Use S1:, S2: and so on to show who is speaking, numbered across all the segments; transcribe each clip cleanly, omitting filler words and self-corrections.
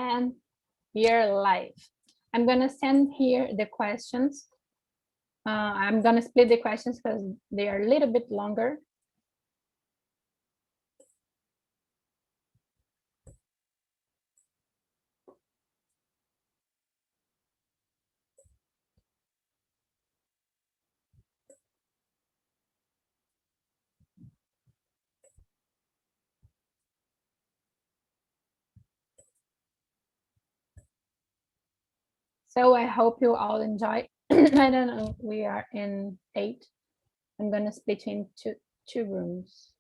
S1: and here live. I'm gonna send here the questions. I'm gonna split the questions because they are a little bit longer. So I hope you all enjoy. I don't know, we are in 8. I'm gonna split in two rooms.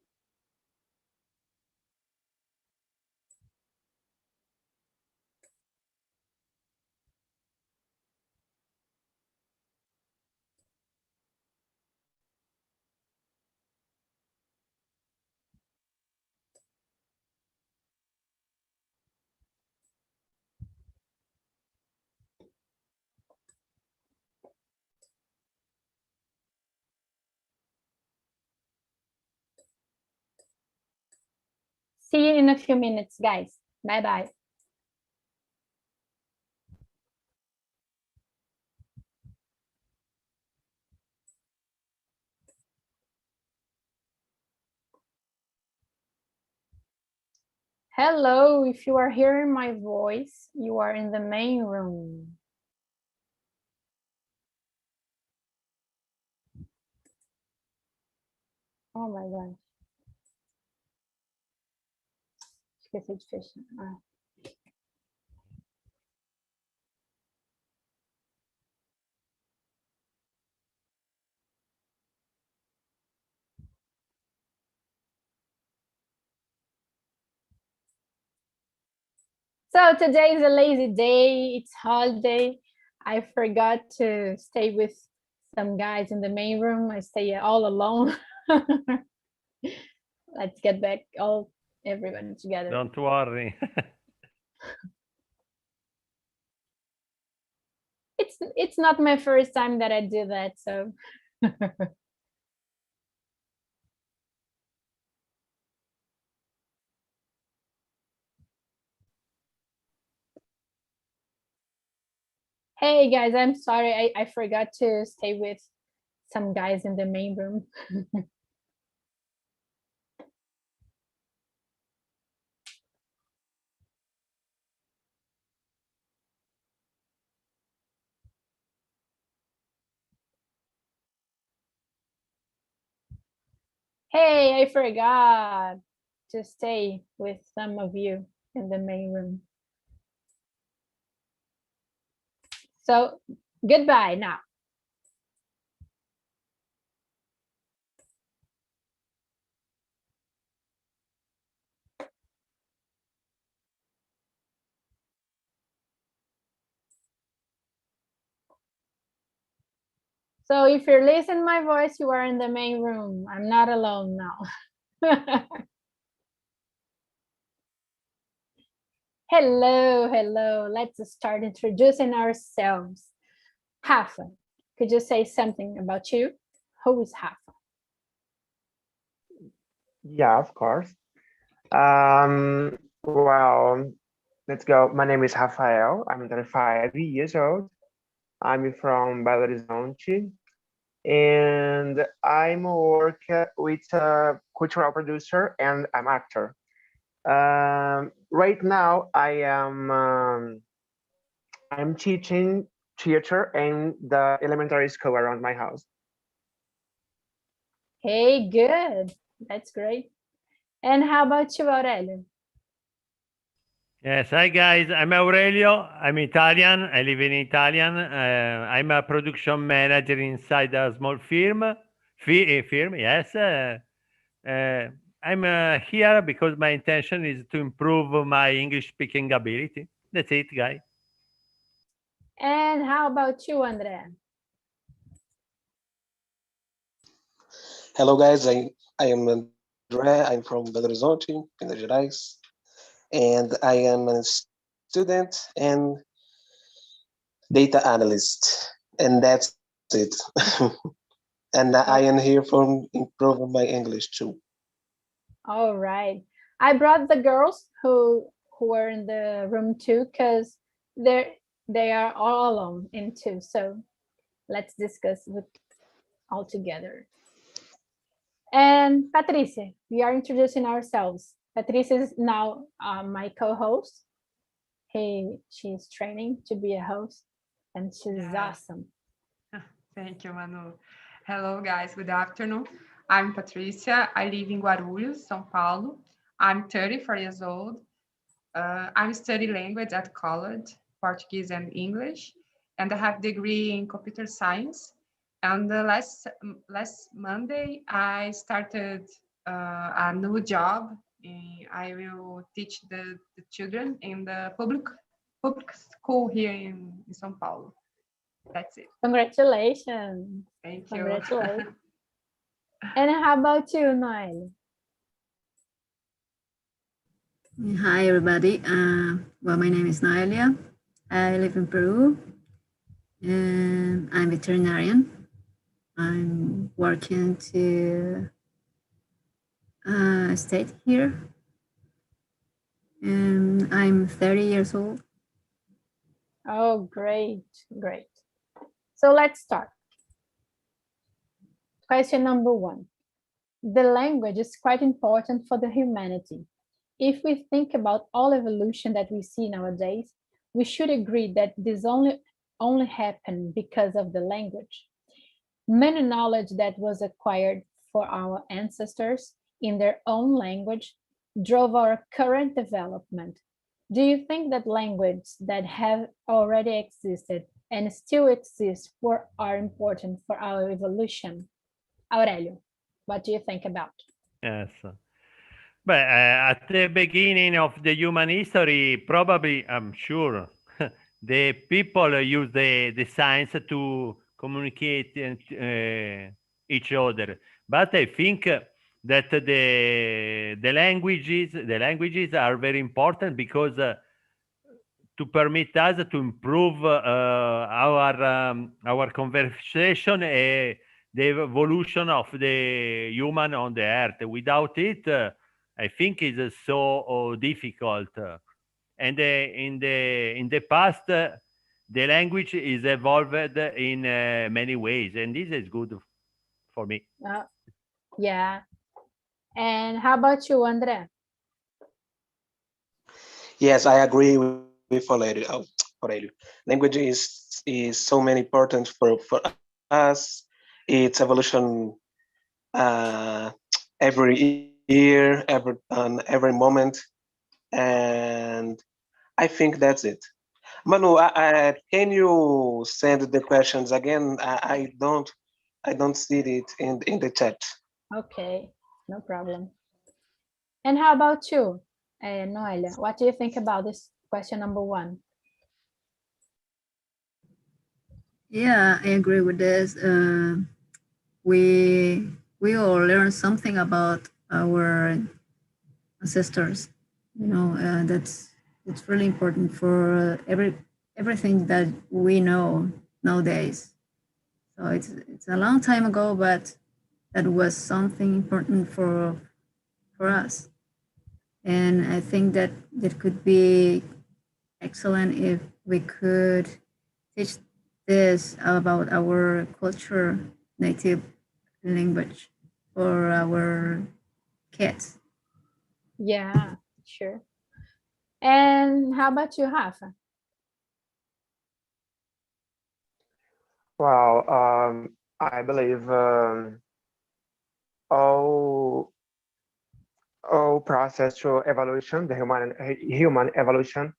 S1: See you in a few minutes, guys. Bye-bye. Hello, if you are hearing my voice, you are in the main room. Oh my gosh. Esqueci de fechar. Ah. So today is a lazy day. It's holiday. I forgot to stay with some guys in the main room. I stay all alone. Let's get back everyone together.
S2: Don't worry.
S1: It's not my first time that I do that, so hey guys, I'm sorry. I forgot to stay with some guys in the main room. Hey, I forgot to stay with some of you in the main room. So goodbye now. So if you're listening to my voice, you are in the main room. I'm not alone now. Hello. Let's start introducing ourselves. Rafa, could you say something about you? Who is Rafa?
S3: Yeah, of course. Well, let's go. My name is Rafael. I'm 35 years old. I'm from Belo Horizonte, and I'm work with a cultural producer and I'm actor. Right now, I'm teaching theater in the elementary school around my house.
S1: Hey, good. That's great. And how about you, Aurelio?
S2: Yes, hi guys. I'm Aurelio. I'm Italian. I live in Italian. I'm a production manager inside a small firm. Yes. I'm here because my intention is to improve my English speaking ability. That's it, guys.
S1: And how about you, Andrea?
S4: Hello, guys. I am André. I'm from Belo Horizonte, Minas Gerais, and I am a student and data analyst, and that's it. And I am here for improving my English too.
S1: All right. I brought the girls who who are in the room too, because they are all alone in two. So let's discuss with all together. And Patricia, we are introducing ourselves. Patricia is now my co-host. She's training to be a host, and she's awesome.
S5: Thank you, Manu. Hello, guys. Good afternoon. I'm Patricia. I live in Guarulhos, São Paulo. I'm 34 years old. I'm studying language at college, Portuguese and English, and I have a degree in computer science. And last Monday, I started a new job. I will teach the children in the public school here in São Paulo. That's it.
S1: Congratulations.
S5: Thank you.
S1: Congratulations. And how about you, Noel?
S6: Hi, everybody. Well, my name is Noelia. I live in Peru, and I'm veterinarian. I'm working to stay here, and I'm 30 years old.
S1: Oh, great, great. So let's start. Question number 1. The language is quite important for the humanity. If we think about all evolution that we see nowadays, we should agree that this only happened because of the language. Many knowledge that was acquired for our ancestors in their own language drove our current development. Do you think that language that have already existed and still exist are important for our evolution? Aurelio, what do you think about?
S2: Yes. But at the beginning of the human history, probably, I'm sure, the people use the signs to communicate each other. But I think that the languages are very important because to permit us to improve our conversation, the evolution of the human on the earth. Without it, I think it's so difficult. And in the past, the language is evolved in many ways, and this is good for me.
S1: Yeah. And how about you, Andre?
S4: Yes, I agree with Aurelio. Language is so many important for us. It's evolution every year, every moment, and I think that's it. Manu, can you send the questions again? I don't see it in the chat.
S1: Okay, no problem. And how about you, Noelia? What do you think about this question number 1?
S6: Yeah, I agree with this. We all learn something about our ancestors. You know, that's really important for everything that we know nowadays. So it's a long time ago, but that was something important for us. And I think that it could be excellent if we could teach this about our culture, native language for our kids.
S1: Yeah, sure. And how about you, Rafa?
S3: Well, I believe all process through evolution, the human evolution,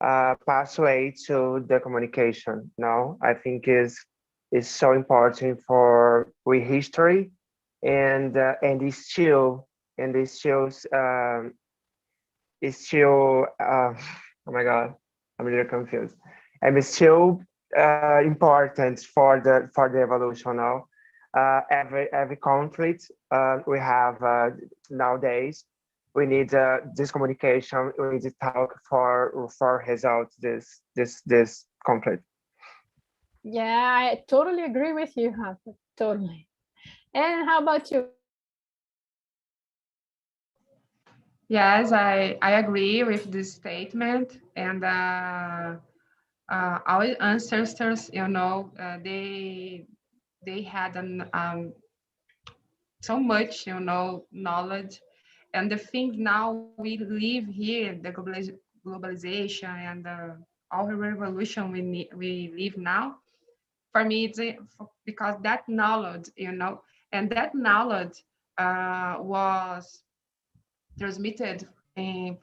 S3: pathway to the communication. No, I think is so important for we history, and it's still oh my god, I'm really confused. And it's still important for the evolution now. Every conflict we have nowadays, we need this communication. We need to talk for resolve this conflict.
S1: Yeah, I totally agree with you, Rafa. Totally. And how about you?
S5: Yes, I agree with this statement. And our ancestors, they had so much, knowledge. And the thing now we live here, the globalization and all the revolution we live now, for me, because that knowledge, and that knowledge was transmitted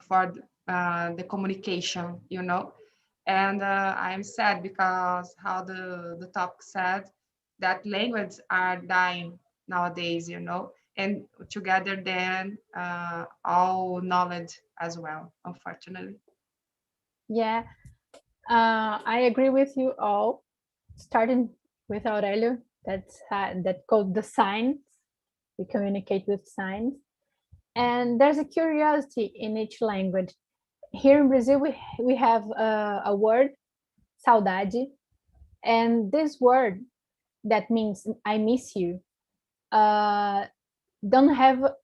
S5: for the communication, And I'm sad because how the topic said that languages are dying nowadays, and together then all knowledge as well, unfortunately.
S1: Yeah, I agree with you all. Starting with Aurelio, that called the signs. We communicate with signs, and there's a curiosity in each language. Here in Brazil, we have a word, saudade, and this word that means I miss you uh, don't have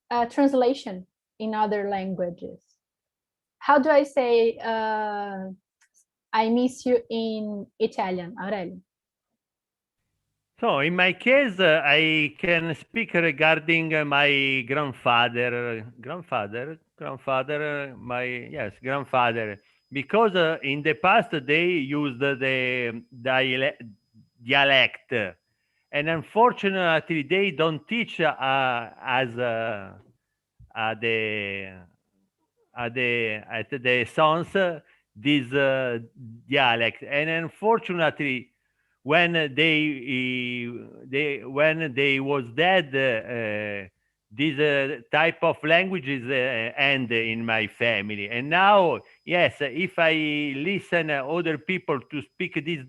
S1: a translation in other languages. How do I say I miss you in Italian, Aurelio?
S2: So in my case, I can speak regarding my grandfather, grandfather, because in the past they used the dialect, and unfortunately they don't teach as at the sons this dialect, and unfortunately when they was dead, this type of languages end in my family. And now, yes, if I listen other people to speak this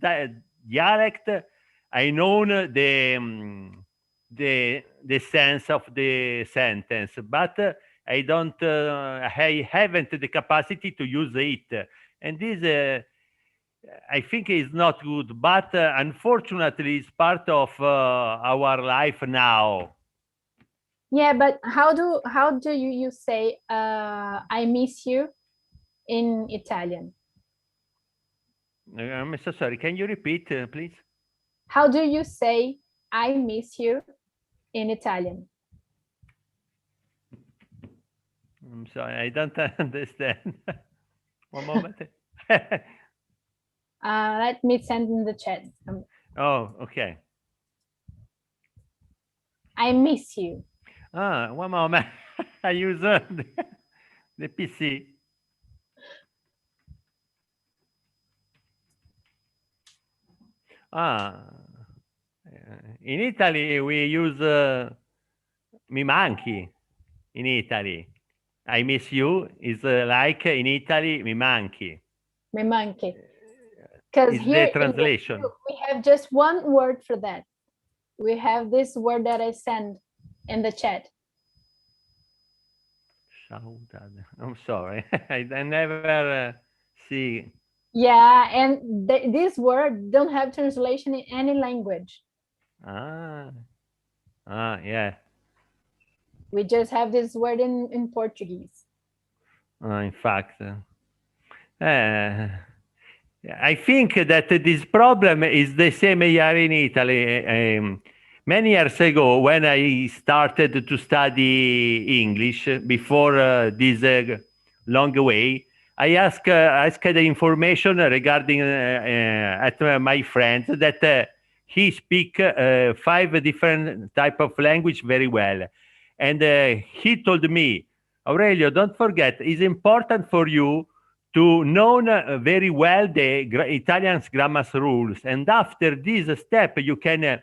S2: dialect, I know the sense of the sentence, but I haven't the capacity to use it, and this. I think is not good, but unfortunately, it's part of our life now.
S1: Yeah, but how do you say I miss you in Italian?
S2: I'm so sorry. Can you repeat, please?
S1: How do you say I miss you in Italian?
S2: I'm sorry, I don't understand. One moment.
S1: Let me send in the chat.
S2: Oh, okay.
S1: I miss you.
S2: One moment. I use the PC. In Italy, we use mi manchi. In Italy, I miss you is like in Italy, mi manchi.
S1: Me manque. Because
S2: Is
S1: here
S2: the translation.
S1: in Brazil, we have just one word for that. We have this word that I send in the chat.
S2: Saudade. I'm sorry. I never see.
S1: Yeah, and this word don't have translation in any language.
S2: Yeah.
S1: We just have this word in Portuguese.
S2: In fact, I think that this problem is the same here in Italy. Many years ago, when I started to study English before this long way, I asked the information regarding at my friend that he speak 5 different type of language very well, and he told me, Aurelio, don't forget, it's important for you to know very well the Italian grammar rules, and after this step you can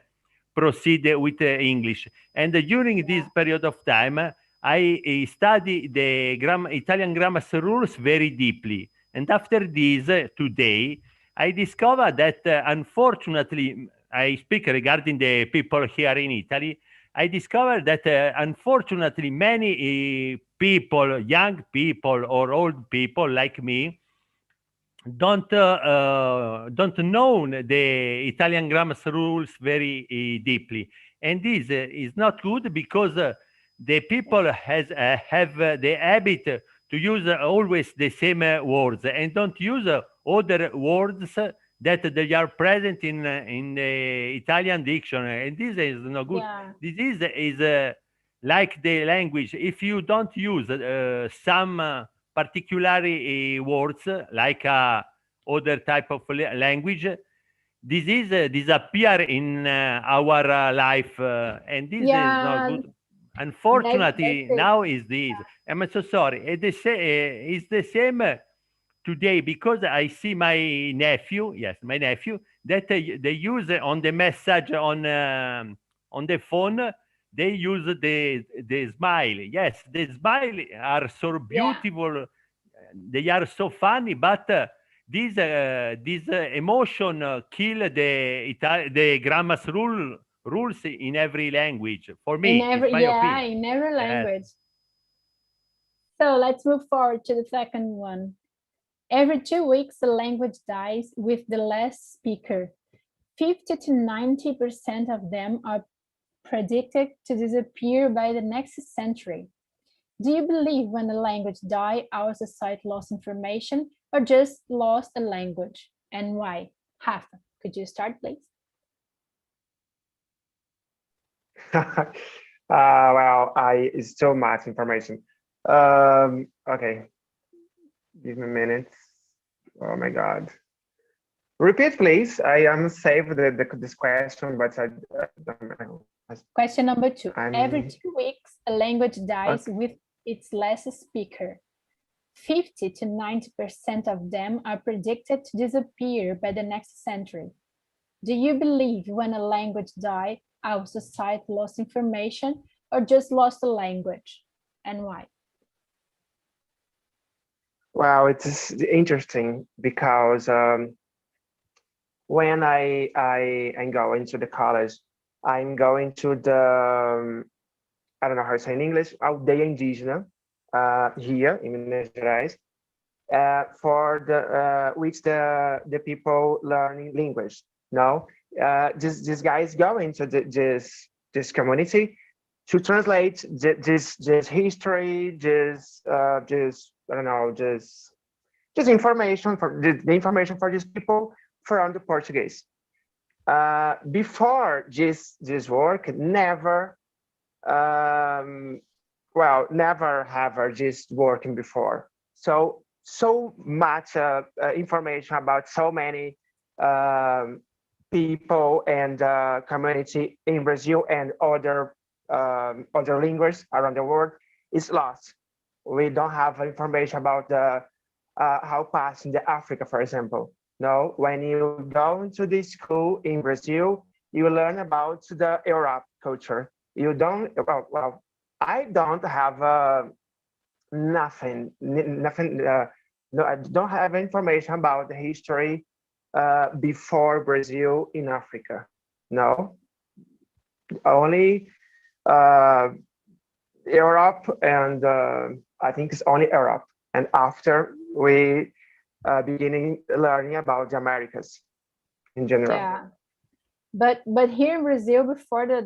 S2: proceed with English. And during this period of time, I study the Italian grammar rules very deeply. And after this, today, I discovered that unfortunately, I speak regarding the people here in Italy. I discovered that unfortunately many people, young people or old people like me, don't know the Italian grammar rules very deeply, and this is not good because the people have the habit to use always the same words and don't use other words that they are present in the Italian dictionary, and this is no good.
S1: Yeah.
S2: This is like the language. If you don't use some particular words like other type of language, this is disappear in our life, and this is not good. Unfortunately,
S1: it.
S2: now is this. I'm so sorry. It's the same today because I see my nephew, yes, my nephew, that they use on the message on the phone. They use the smile. Yes, the smile are so beautiful. They are so funny, but this emotion kill the grammar's rules in every language. For me, it's my opinion.
S1: In every language. So let's move forward to the second one. Every 2 weeks, the language dies with the last speaker. 50 to 90% of them are predicted to disappear by the next century. Do you believe when the language dies, our society lost information or just lost a language? And why? Rafa, could you start, please?
S3: Well, it's so much information. Okay, give me a minute. Oh my God. Repeat, please. I am saved this question, but I don't know.
S1: Question number 2. Every 2 weeks, a language dies with its last speaker. 50 to 90% of them are predicted to disappear by the next century. Do you believe when a language dies, our society lost information or just lost a language? And why?
S3: Well, it's interesting because when I go into the college, I'm going to the, I don't know how to say in English, aldeia indígena here in Minas Gerais, for the which the people learning language. No, this guy is going to this community to translate this history, I don't know, just information for the information for these people from the Portuguese. Before this work, never never have this working before. So much information about so many people and community in Brazil and other languages around the world is lost. We don't have information about the how past in the Africa, for example. No, when you go into the school in Brazil, you learn about the Europe culture. You don't, well, I don't have nothing, no, I don't have information about the history before Brazil in Africa. No, only Europe, and I think it's only Europe. And after we beginning learning about the Americas in general.
S1: Yeah, but here in Brazil, before they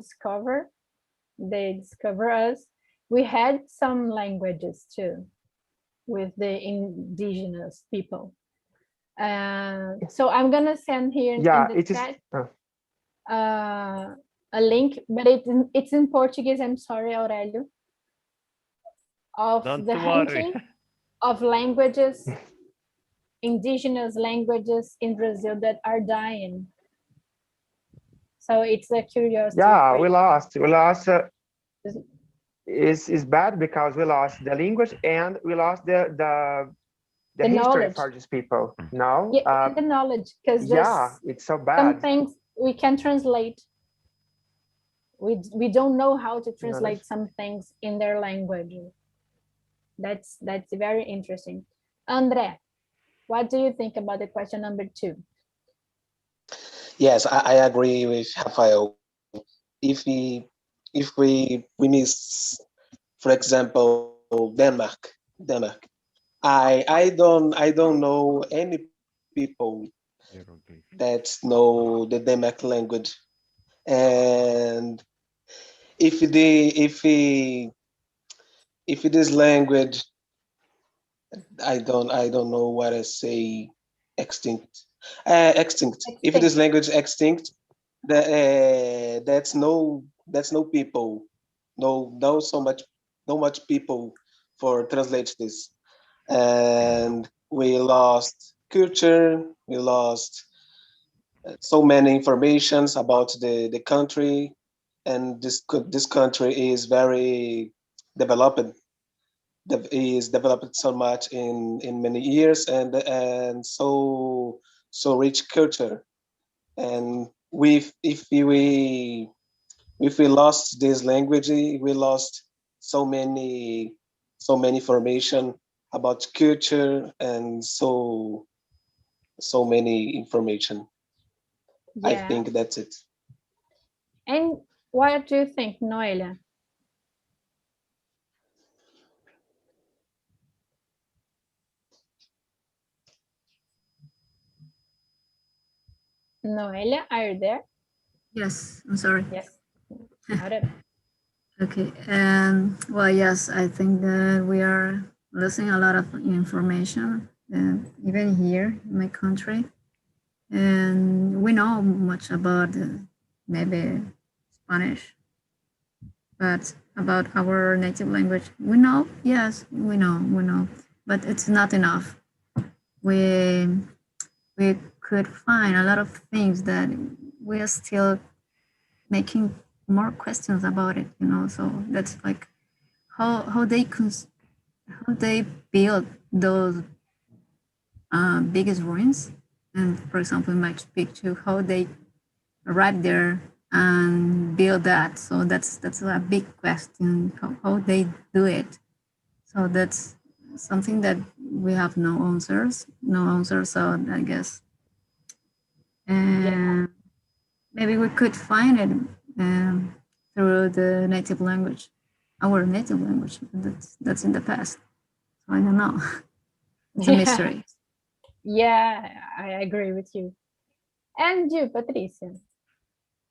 S1: discover us, we had some languages too with the indigenous people. So I'm gonna send here in the chat a link, but it's in Portuguese. I'm sorry, Aurelio. Of the ranking of languages, indigenous languages in Brazil that are dying. So it's a curiosity.
S3: Yeah, we lost. It's bad because we lost the language and we lost the history
S1: knowledge
S3: for these people. No,
S1: yeah, the knowledge, because
S3: it's so bad.
S1: Some things we can translate. We don't know how to translate some things in their language. That's very interesting. André, what do you think about the question number 2?
S4: Yes, I agree with Rafael. If we miss, for example, Denmark, I don't know any people that know the Denmark language, and if if it is language, I don't know what I say. Extinct. Extinct. If it is language extinct, that's no people, no much people for translate this, and we lost culture, we lost so many informations about the country, and this country is very developed, is developed so much in many years, and so rich culture. And if we lost this language, we lost so many information about culture, and so many information. I
S1: Yeah.
S4: think that's it.
S1: And what do you think, Noelia? Noelia, are you there?
S6: Yes, I'm sorry.
S1: Yes. Got it.
S6: Okay. Well, yes, I think that we are losing a lot of information, even here in my country. And we know much about maybe Spanish, but about our native language, we know. Yes, we know, but it's not enough. We could find a lot of things that we are still making more questions about it. So that's like how they build those biggest ruins, and for example in Machu Picchu, how they arrived there and build that. So that's a big question, how they do it. So that's something that we have no answers. So I guess, and maybe we could find it through the native language, our native language. That's in the past. So I don't know. It's a mystery.
S1: Yeah, I agree with you. And you, Patricia,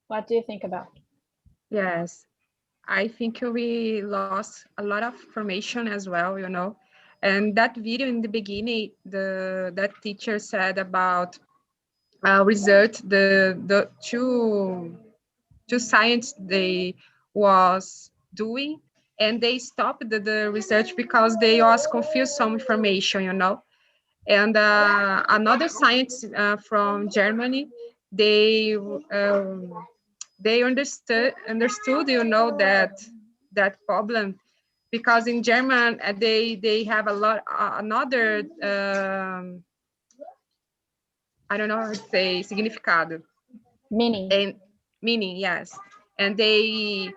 S1: what do you think about?
S5: Yes, I think we lost a lot of information as well, And that video in the beginning, that teacher said about research, the two science they was doing, and they stopped the research because they was confused some information, And another science from Germany, they understood, that problem, because in German they have a lot another I don't know how to say significado.
S1: Meaning.
S5: And meaning, yes. And they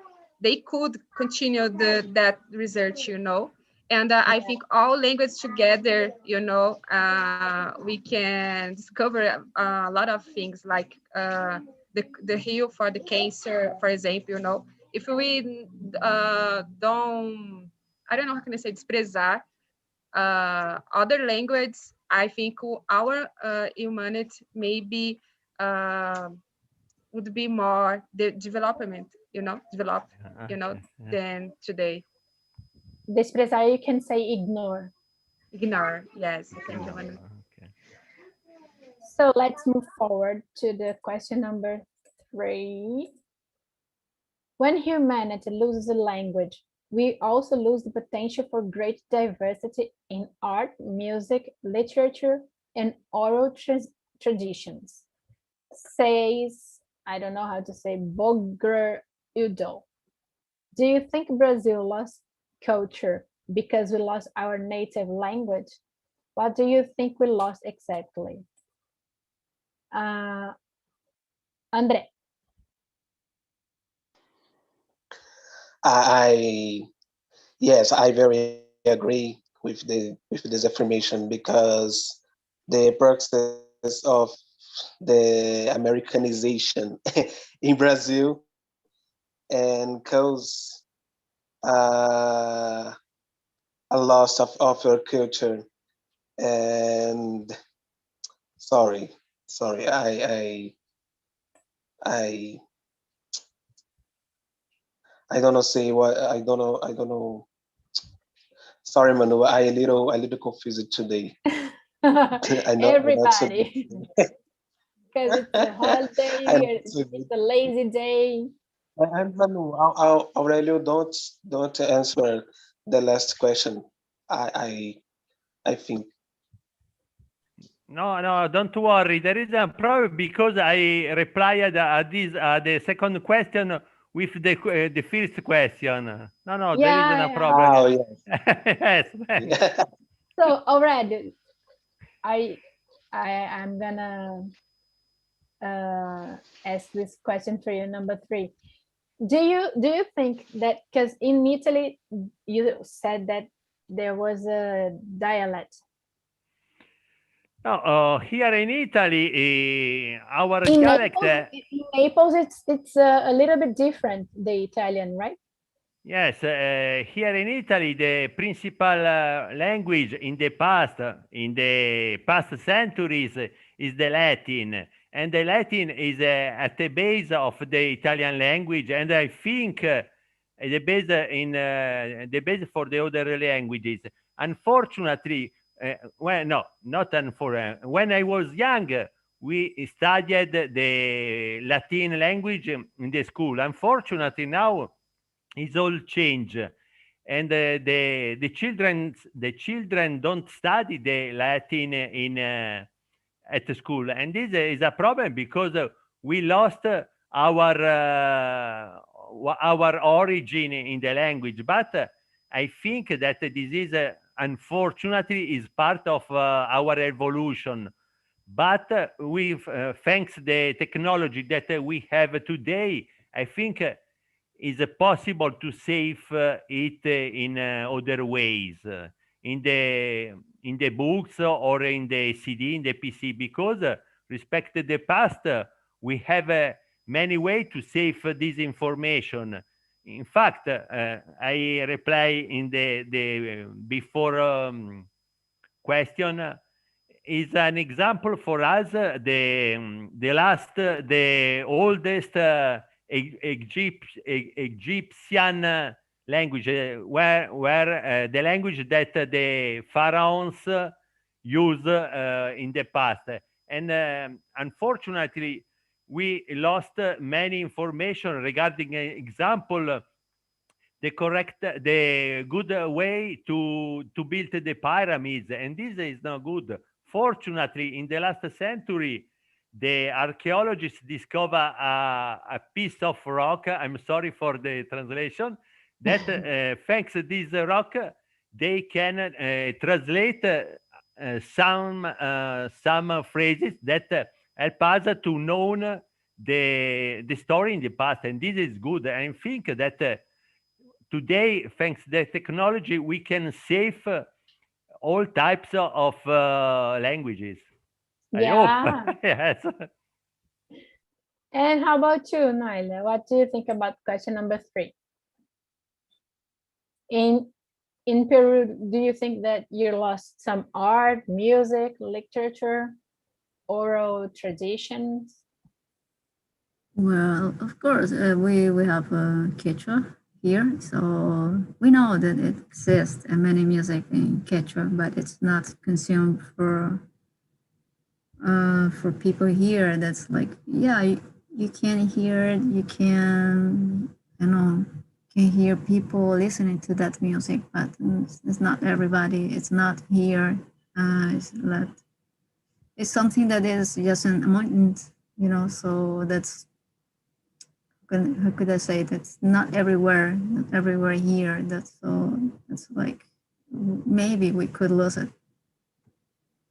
S5: could continue that research, And I think all languages together, we can discover a lot of things, like the heal for the cancer, for example, If we don't, I don't know how can I say, desprezar other language, I think our humanity maybe would be more the development, developed, than today.
S1: Desprezar, you can say ignore.
S5: Ignore, yes. Thank you, Manu.
S2: Okay.
S1: So let's move forward to the question number 3. When humanity loses a language, we also lose the potential for great diversity in art, music, literature, and oral traditions. Says, I don't know how to say, Bogrer Udo. Do you think Brazil lost culture because we lost our native language? What do you think we lost exactly? André.
S4: Yes, I very agree with this affirmation, because the process of the Americanization in Brazil and cause uh, a loss of your culture. And sorry, I I don't know say what I don't know Sorry, Manu, I a little confused today. I know
S1: Everybody, because it's a holiday,
S4: I'm not so
S1: it's a lazy day.
S4: And Manu, Aurelio, don't answer the last question. I think.
S2: No, don't worry. There is a problem because I replied this the second question with the first question. No, there is no
S1: Yeah.
S2: problem.
S4: Oh, yes.
S2: Yes.
S4: Yeah.
S1: So already, I'm gonna ask this question for you, number 3. Do you think that, because in Italy you said that there was a dialect
S2: No, here in Italy, our
S1: in
S2: dialect.
S1: Naples it's a little bit different, the Italian, right?
S2: Yes, here in Italy, the principal language in the past centuries is the Latin, and the Latin is at the base of the Italian language, and I think the base for the other languages. Unfortunately, when I was young, we studied the Latin language in the school. Unfortunately, now it's all change, and the children don't study the Latin in at the school, and this is a problem because we lost our origin in the language. But I think that this is unfortunately is part of our evolution. But with thanks the technology that we have today, I think is possible to save it in other ways, in the books or in the CD, in the PC, because respect to the past, we have many ways to save this information. In fact, I reply in the before question is an example for us. The oldest Egyptian language, where the language that the pharaohs used in the past, and unfortunately, we lost many information regarding example the good way to build the pyramids, and this is not good. Fortunately, in the last century, the archaeologists discover a piece of rock. I'm sorry for the translation. That thanks to this rock, they can translate some phrases that help us to know the story in the past, and this is good. I think that today, thanks to the technology, we can save all types of languages.
S1: Yeah.
S2: I hope. Yes.
S1: And how about you, Naila? What do you think about question number 3? In Peru, do you think that you lost some art, music, literature, oral traditions?
S6: Well, of course, we have Quechua here, so we know that it exists and many music in Quechua, but it's not consumed for people here. That's like, yeah, you can hear it, you can hear people listening to that music, but it's not everybody. It's not here. It's something that is just an amount, so that's, how could I say, that's not everywhere here. That's like, maybe we could lose it.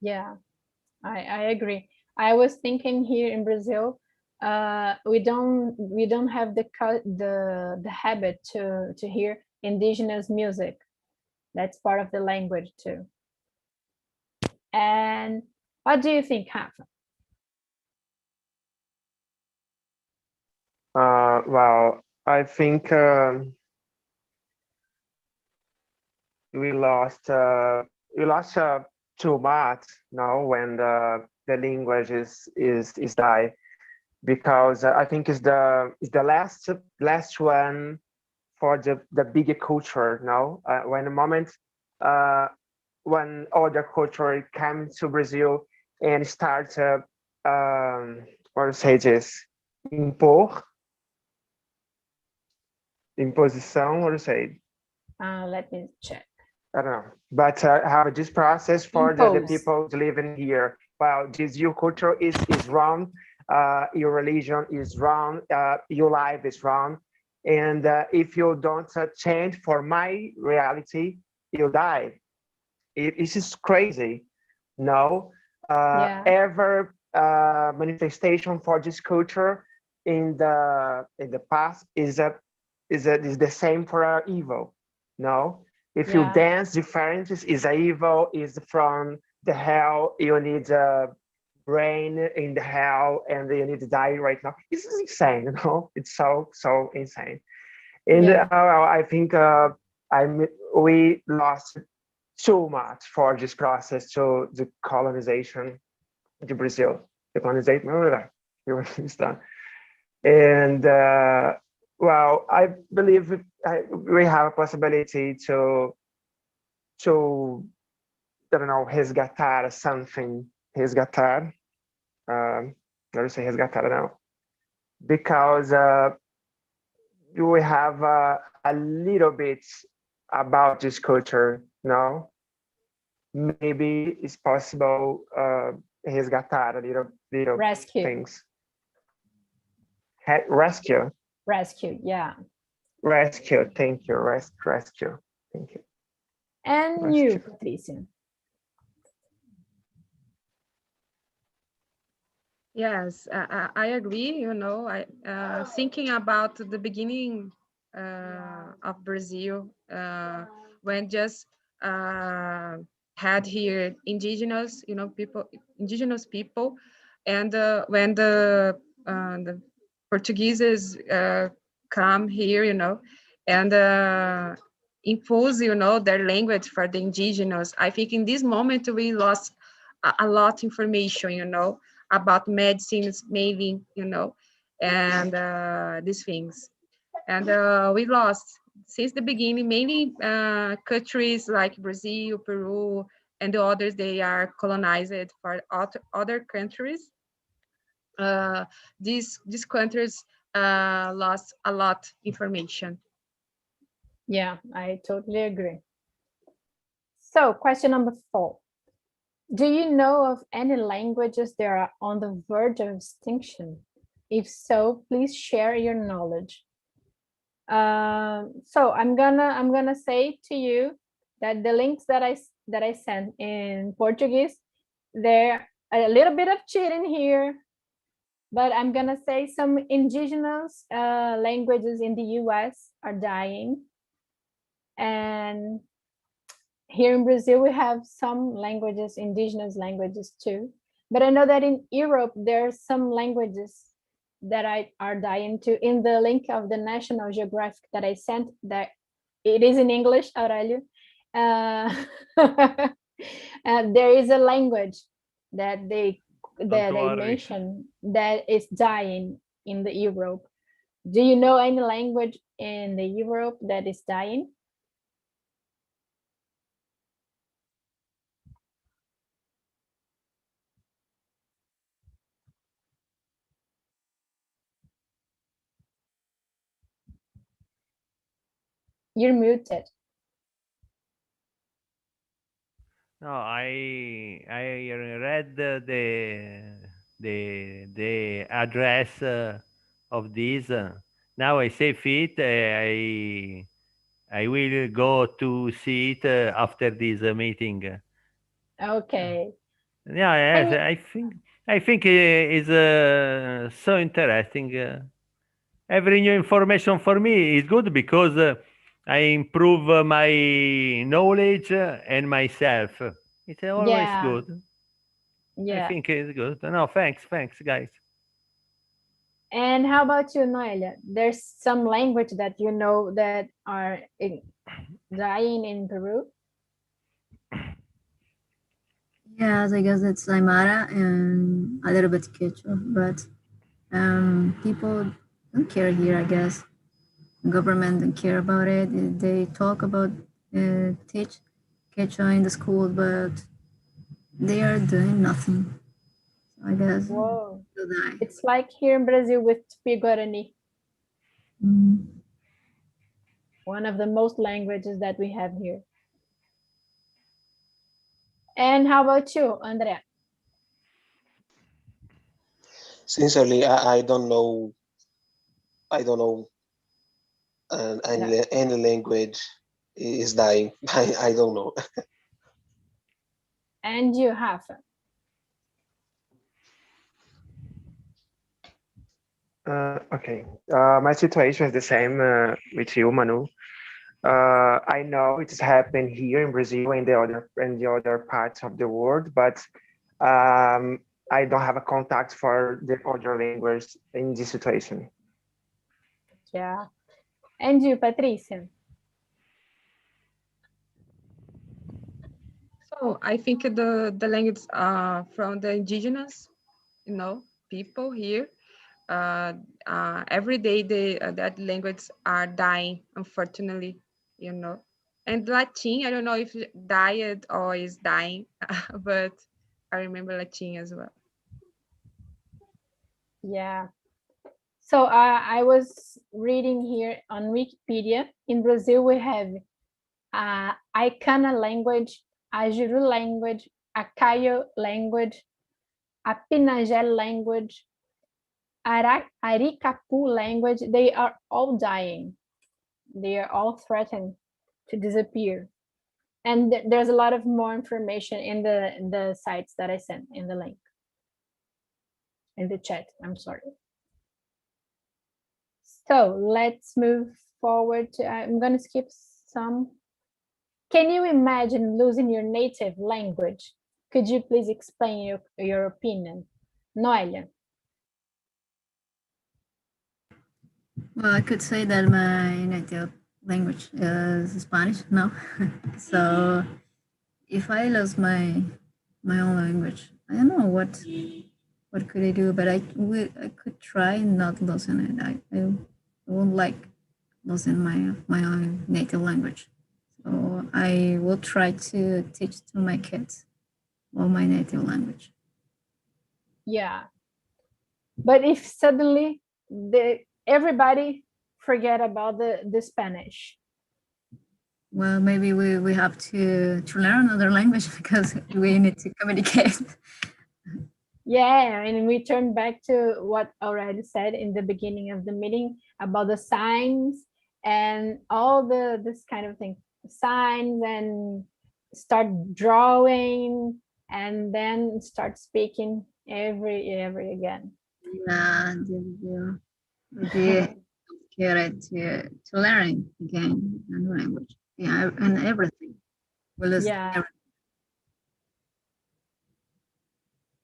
S1: Yeah, I agree. I was thinking here in Brazil, we don't have the habit to hear indigenous music. That's part of the language too. And what do you think, Rafa?
S3: Well, I think we lost too much now when the language is die, because I think it's the last one for the bigger culture now. When the moment when other culture came to Brazil and start what to say this, imposição, what to say?
S1: Let me check.
S3: I don't know, but have this process for the people living here. Well, this your culture is wrong, your religion is wrong, your life is wrong, and if you don't change for my reality, you die. It's just crazy. No, ever manifestation for this culture in the past is the same for evil. No. If you dance different, is evil, is from the hell, you need a brain in the hell, and you need to die right now. This is insane, you know? It's so insane. And I think we lost too much for this process to the colonization of Brazil. The colonization, and well, I believe we have a possibility to I don't know, resgatar something, resgatar, let me say resgatar now, because we have a little bit about this culture, no? Maybe it's possible resgatar a little
S1: rescue
S3: things. Rescue,
S1: yeah.
S3: Rescue, thank you. Rescue, thank you.
S1: And rescue. You, Patricia.
S5: Yes, I agree. You know, thinking about the beginning of Brazil, when just had here indigenous, you know, indigenous people, and when the Portuguese come here, you know, and impose, you know, their language for the indigenous. I think in this moment we lost a lot of information, you know, about medicines, maybe, you know, and these things. And we lost since the beginning, many countries like Brazil, Peru, and the others, they are colonized for other countries. These countries lost a lot of information.
S1: Yeah, I totally agree. So question number 4. Do you know of any languages that are on the verge of extinction? If so, please share your knowledge. So I'm gonna say to you that the links that I sent in Portuguese, there a little bit of cheating here, but I'm gonna say some indigenous languages in the US are dying, and here in Brazil we have some languages, indigenous languages too. But I know that in Europe there are some languages that are dying too. In the link of the National Geographic that I sent, that it is in English, Aurelio. There is a language that they mention that is dying in the Europe. Do you know any language in the Europe that is dying? You're muted.
S2: No, I read the address of this. Now I save it. I will go to see it after this meeting.
S1: Okay.
S2: Yeah, yes, I think it is so interesting. Every new information for me is good because I improve my knowledge and myself. It's always good.
S1: Yeah.
S2: I think it's good. No, thanks, guys.
S1: And how about you, Noelia? There's some language that you know that are dying in Peru?
S6: Yes, I guess it's Aymara and a little bit Quechua, but people don't care here, I guess. The government don't care about it. They talk about teach catch on in the school, but they are doing nothing. So I guess
S1: Whoa.
S6: they'll die.
S1: It's like here in Brazil with Tupi Guarani, one of the most languages that we have here. And how about you, Andrea?
S4: Sincerely, I don't know. I don't know any language is dying. I don't know.
S1: And you, Rafa?
S3: Okay, my situation is the same with you, Manu. I know it's happened here in Brazil and the other parts of the world, but I don't have a contact for the other language in this situation.
S1: Yeah. And you, Patricia?
S5: So I think the language from the indigenous, people here. Every day that language are dying, unfortunately, And Latin, I don't know if died or is dying, but I remember Latin as well.
S1: Yeah. So I was reading here on Wikipedia. In Brazil, we have Aicana language, Ajuru language, Acaio language, Apinagel language, Aricapu language. They are all dying. They are all threatened to disappear. And there's a lot of more information in the sites that I sent in the link, in the chat. I'm sorry. So let's move forward to, I'm going to skip some. Can you imagine losing your native language? Could you please explain your opinion? Noelia.
S6: Well, I could say that my native language is Spanish now. So if I lose my own language, I don't know what could I do, but I could try not losing it. I won't like losing my own native language. So I will try to teach to my kids all my native language.
S1: Yeah. But if suddenly everybody forget about the Spanish.
S6: Well, maybe we have to learn another language because we need to communicate.
S1: Yeah, and we turn back to what I already said in the beginning of the meeting about the signs and all this kind of thing, signs, and start drawing and then start speaking every again.
S6: Yeah, scared to learn again a new language. Yeah, and everything. Well,
S1: yeah.
S6: everything.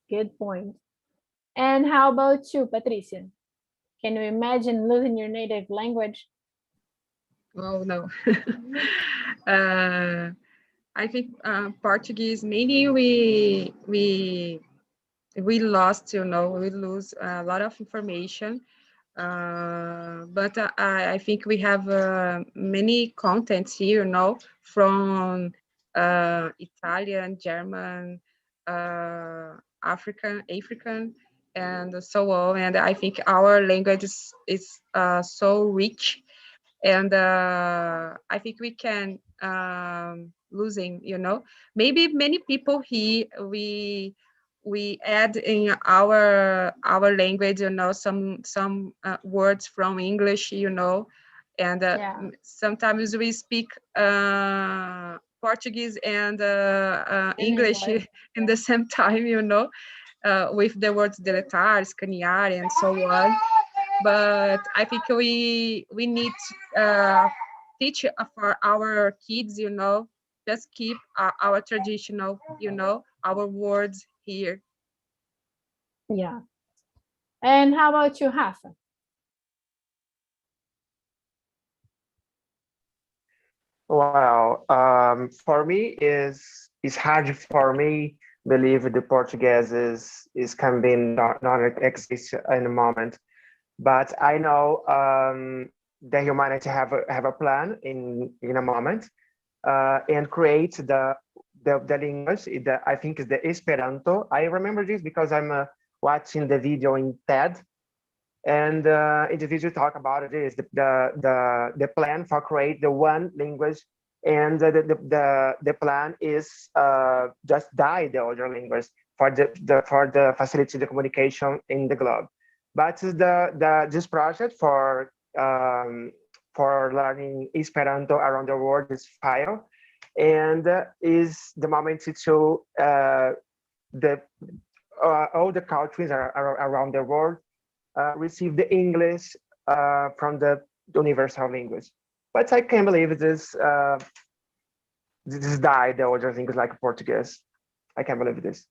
S1: Good point. And how about you, Patricia? Can you imagine losing your native language?
S5: Oh, no. I think Portuguese, maybe we lost, we lose a lot of information. But I think we have many contents here, from Italian, German, African, and so on. And I think our language is so rich, and I think we can losing, maybe many people here we add in our language, some words from English, and sometimes we speak Portuguese and English in the same time, with the words deletar, escanear, and so on. But I think we need to teach for our kids, just keep our traditional, our words here.
S1: Yeah. And how about you, Rafa?
S3: Well, for me it's hard for me believe the Portuguese is can be not exist in the moment, but I know the humanity have a plan in a moment. and create the language. I think is the Esperanto. I remember this because I'm watching the video in TED, and in the video talk about it is the plan for create the one language, and the plan is just die the other language for the facility the communication in the globe. But this project for learning Esperanto around the world is failed, and is the moment to all the countries around the world receive the English from the universal language. But I can't believe this died the other things like Portuguese. I can't believe this.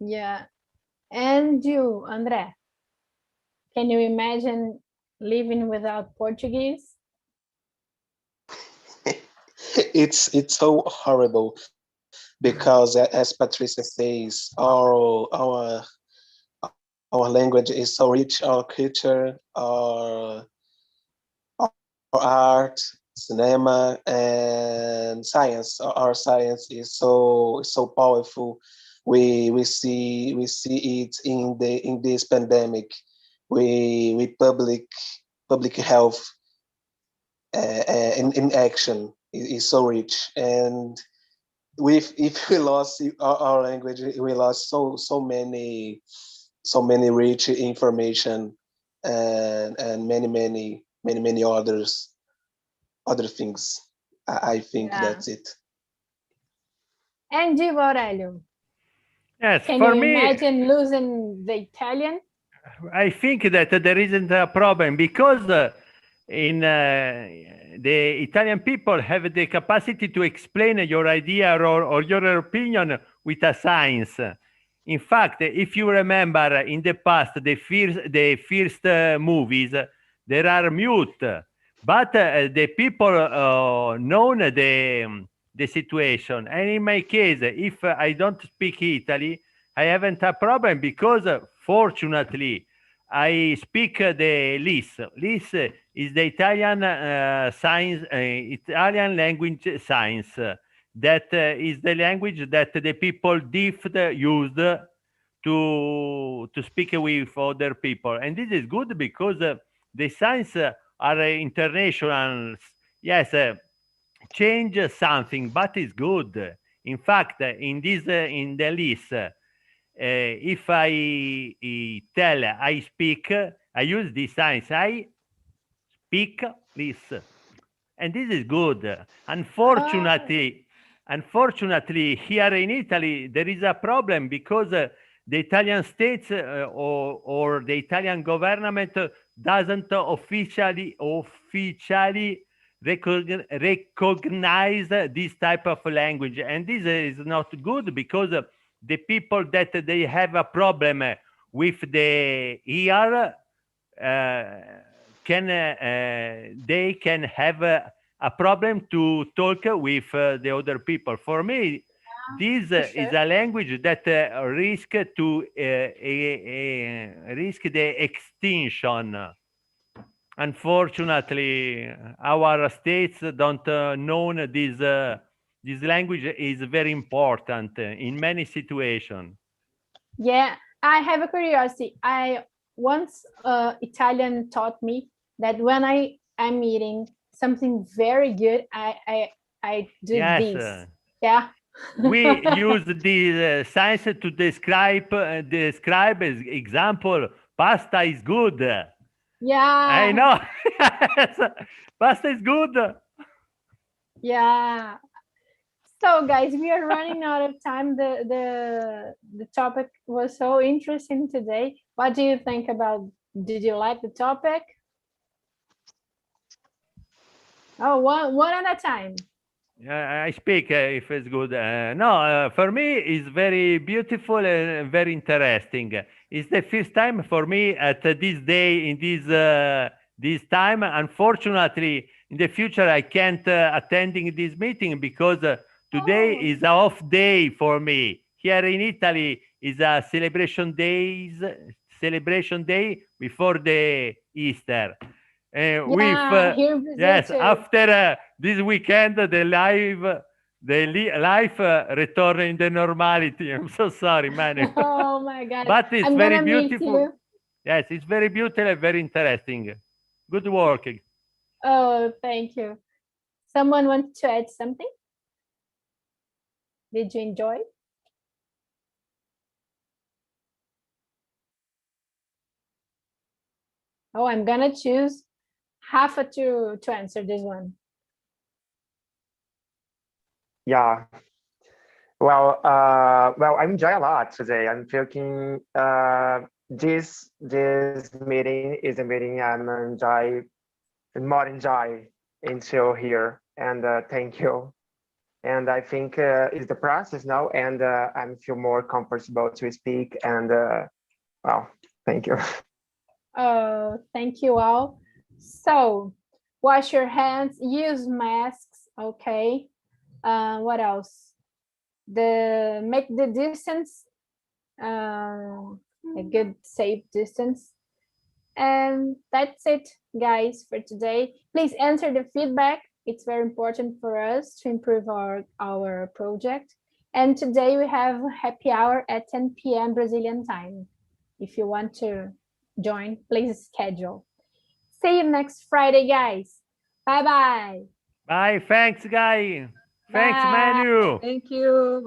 S1: Yeah. And you, André, can you imagine living without Portuguese?
S4: It's so horrible because, as Patricia says, our language is so rich, our culture, our art, cinema, and science. Our science is so powerful. We see it in this pandemic. We public health in action is so rich, and if we lost our language, we lost so many rich information and many other things. I think that's it.
S1: And you, Aurelio,
S2: Yes,
S1: can
S2: for
S1: you
S2: me,
S1: imagine losing the Italian?
S2: I think that there isn't a problem because in the Italian people have the capacity to explain your idea or your opinion with a science. In fact, if you remember in the past, the first movies, there are mute, but the people know the situation. And in my case, if I don't speak Italy, I haven't a problem because fortunately, I speak the LIS. LIS is the Italian science, Italian language science. That is the language that the people used to speak with other people, and this is good because the science are international. Yes, change something, but it's good. In fact, in the list. If I tell I speak, I use this science. I speak this, and this is good. Unfortunately, here in Italy there is a problem because the Italian states or the Italian government doesn't officially recognize this type of language, and this is not good because the people that they have a problem with the ear they can have a problem to talk with the other people. For me, this is a language that risk the extinction. Unfortunately, our states don't know this language is very important in many situations.
S1: Yeah, I have a curiosity. I once Italian taught me that when I am eating something very good, I do this. Yeah.
S2: We use the science to describe as example. Pasta is good.
S1: Yeah.
S2: I know. Pasta is good.
S1: Yeah. So guys, we are running out of time. The topic was so interesting today. What do you think about? Did you like the topic? Oh, one at a time.
S2: I speak if it's good. No, for me, it's very beautiful and very interesting. It's the first time for me at this day in this time. Unfortunately, in the future, I can't attending this meeting because today is an off day for me. Here in Italy is a celebration day before the Easter. with
S1: here in Brazil
S2: yes,
S1: too.
S2: after this weekend, the life return in the normality. I'm so sorry, Manu.
S1: Oh my God.
S2: But it's
S1: I'm
S2: very
S1: gonna meet
S2: beautiful.
S1: you.
S2: Yes, it's very beautiful and very interesting. Good work.
S1: Oh, thank you. Someone wants to add something? Did you enjoy? Oh, I'm gonna choose Rafa to answer this one.
S3: Yeah. Well, I enjoy a lot today. I'm thinking this meeting is a meeting I'm enjoy until here, and thank you. And I think it's the process now, and I feel more comfortable to speak. And well, thank you.
S1: Oh, thank you all. So, wash your hands, use masks, okay? What else? Make the distance a good safe distance. And that's it, guys, for today. Please answer the feedback. It's very important for us to improve our project. And today we have happy hour at 10 p.m. Brazilian time. If you want to join, please schedule. See you next Friday, guys. Bye-bye.
S2: Bye. Thanks, guy. Thanks,
S1: Bye.
S2: Manu.
S5: Thank you.